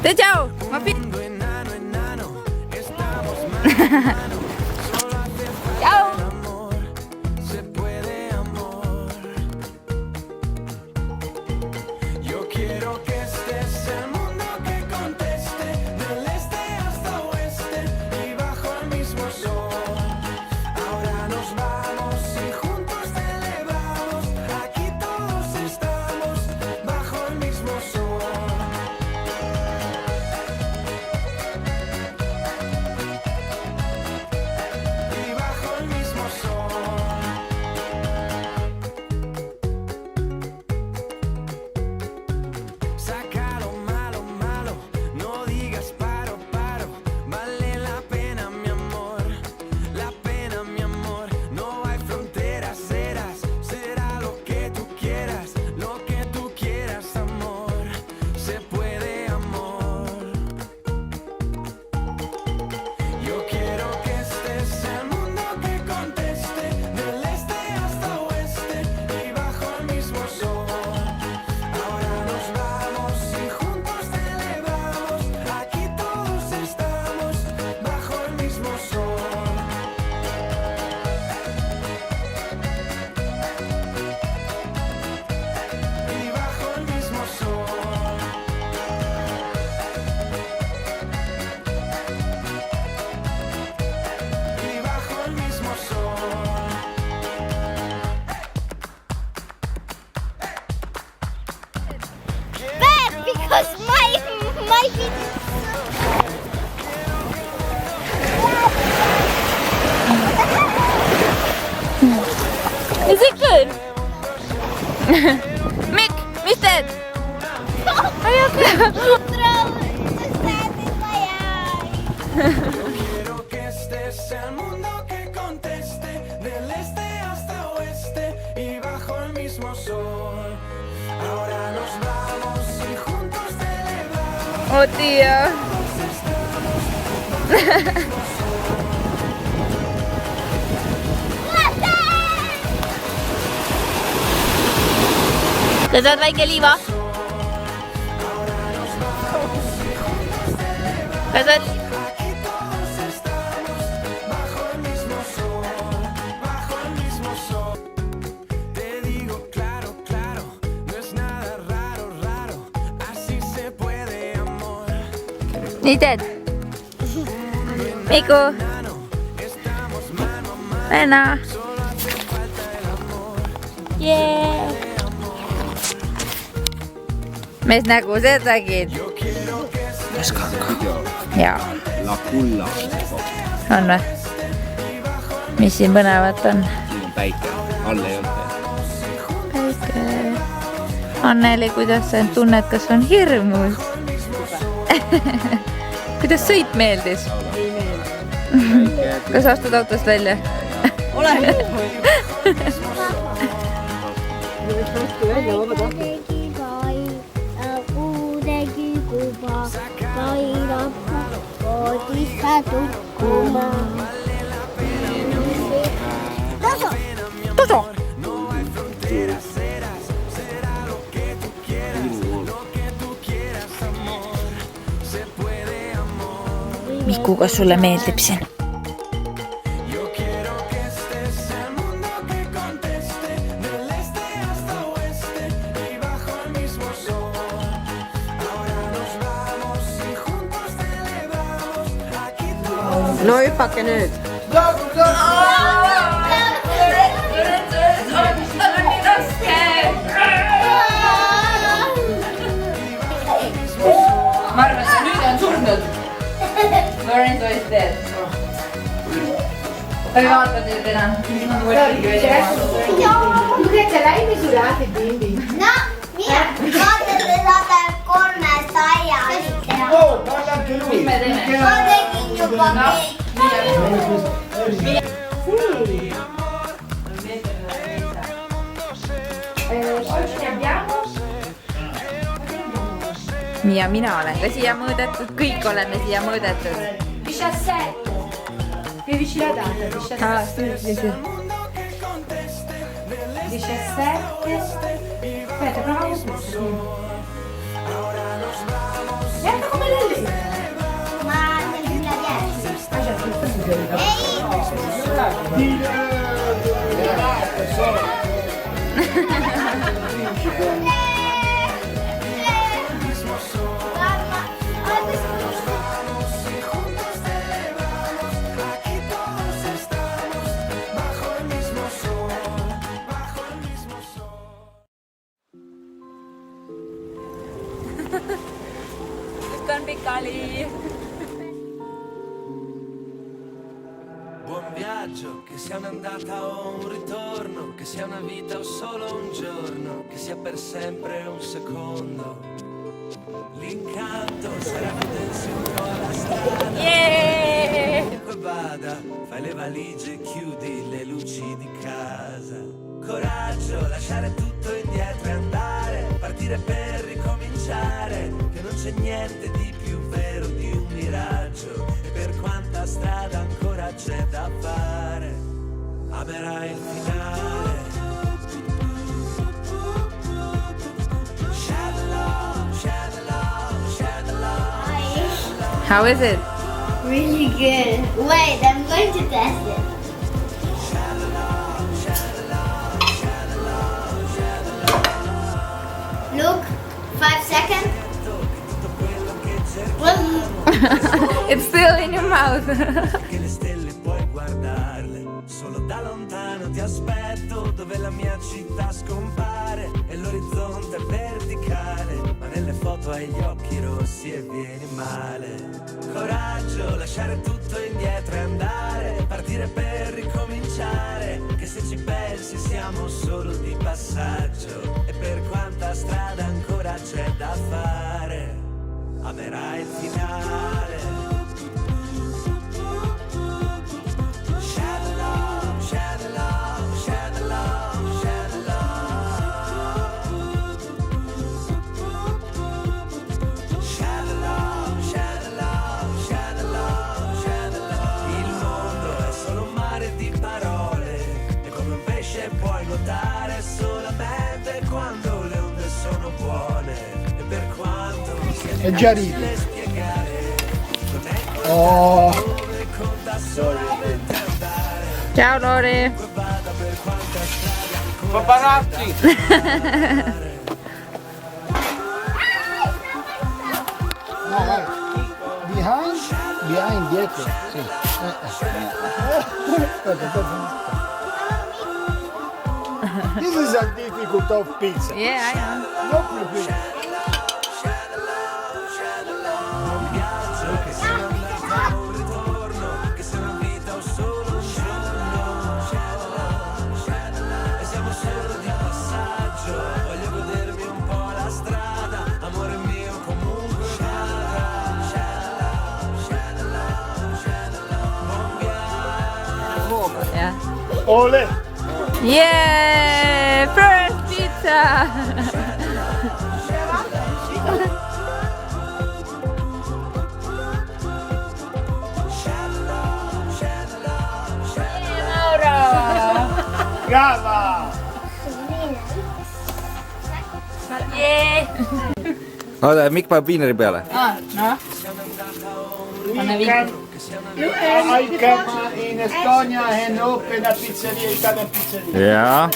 Te ciao! Ciao! Because my Is it good? Mick, mister! Are you okay? Oh dear. Kas sa oled väike liiva? Kas sa oled? Nii teed? Miku? Venna? Yeah! Mis nägu sa tegid? Jaa. La Kulla. On või? Mis siin põnevat on? Siin on päike. All ei olnud. Päike. Anneli, kuidas sa tunned, kas on hirmus? Kuidas sõit meeldis? Ei meeldi. Kas astud autost välja? Ole Taso! Miku, kas sulle meeldib siin? No hüppake nüüd. Ma arvan, et nüüd on surnud. Lorenzo is dead. Ta ei vaata teid enam. Kuule, sa läimi sulle ahti pindi. No, mine. Vaata, te saate 3 aiast teha. Mis me teeme? Ma tegin juba kõik. Ja mina olen ka siia mõõdetud, kõik oleme siia mõõdetud. 17. Più vicino a data, 17. Ah, sì. 17. Aspetta, proviamo questo. Guarda come le Con piccoli. Buon viaggio, che sia un'andata o un ritorno, che sia una vita o solo un giorno, che sia per sempre un secondo. L'incanto sarà vedersi un po' alla strada. Yeah! Comunque vada, fai le valigie, chiudi le luci di casa. Coraggio, lasciare tutto indietro e andare, partire per ricominciare, che non c'è niente di più vero di un miraggio. E per quanta strada ancora c'è da fare, amerai il finale. How is it? Really good. Wait, I'm going to test it. Look, 5 seconds. It's still in your mouth. Che le stelle puoi guardarle, solo da lontano ti aspetto, dove la mia città scompare e l'orizzonte è verticale, ma nelle foto hai gli occhi rossi e vieni male. Coraggio, lasciare tutto indietro e andare, partire per ricominciare, che se ci pensi siamo solo di passaggio, e per quanta strada ancora c'è da fare, amerai il finale. Puoi nuotare solamente quando le onde sono buone, e per quanto sia difficile spiegare, non è dove conta solamente andare. Ciao Lore. Vada per quanta strada ancora Paparazzi! No, vai. Behind, dietro. Sì. Aspetta. This is a difficult of pizza. Yeah, I know. Not prepared. che sia un'andata o un ritorno, che sia una vita o solo un giorno, e siamo solo di passaggio, voglio godermi un po' la strada, amore mio comunque vada. Buon viaggio. Yeah. Ole. Yeah! First pizza! Mauro! Brava. Yeah! Oota, mikä paneb viineri peale? No. I come in Estonia and open a pizzeria, Italian pizzeria. Jaa.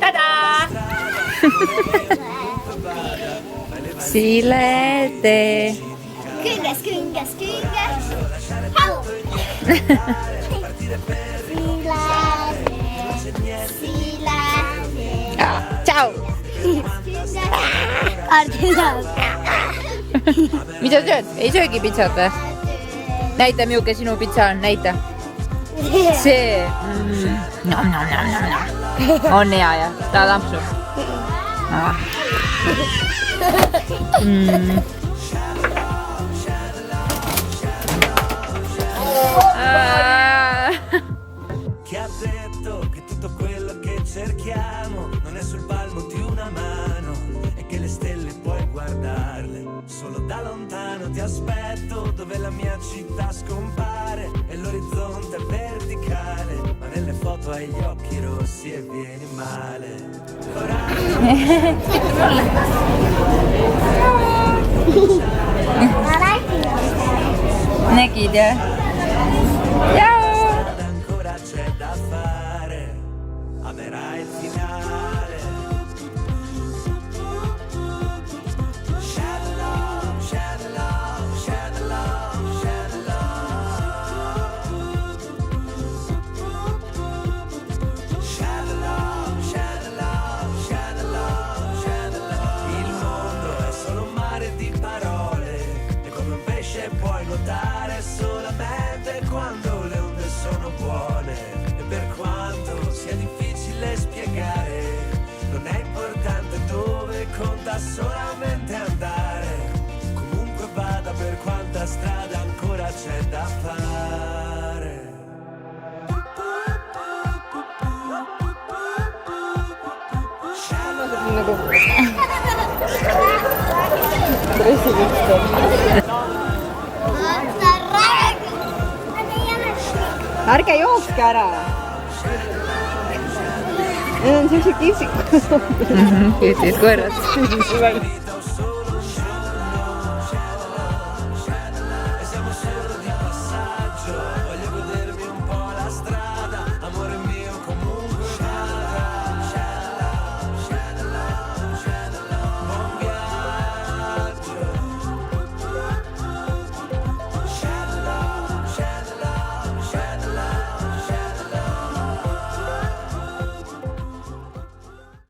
Tada! Silete. Skynga. Hau! Silate. Ciao! Mitä syöt? Ei sööki pizzat või? Näita milline sinu pitsa on, näita. See. Nom. On hea ja ta lampsub. Che ha detto che tutto quello che cerchiamo non è sul palmo di una mano, e che le stelle puoi guardarle solo da lontano. Ti aspetto dove la mia città scompare e l'orizzonte è verticale, ma nelle foto hai gli occhi rossi e vieni male. Nägid ja? Ciao! Ancora c'è da fare, amerai il finale. Il mondo conta solamente andare. Comunque vada, per quanta strada ancora c'è da fare. Ärge jookske ära. Need on sellised kiisikud. Kiitis koerad.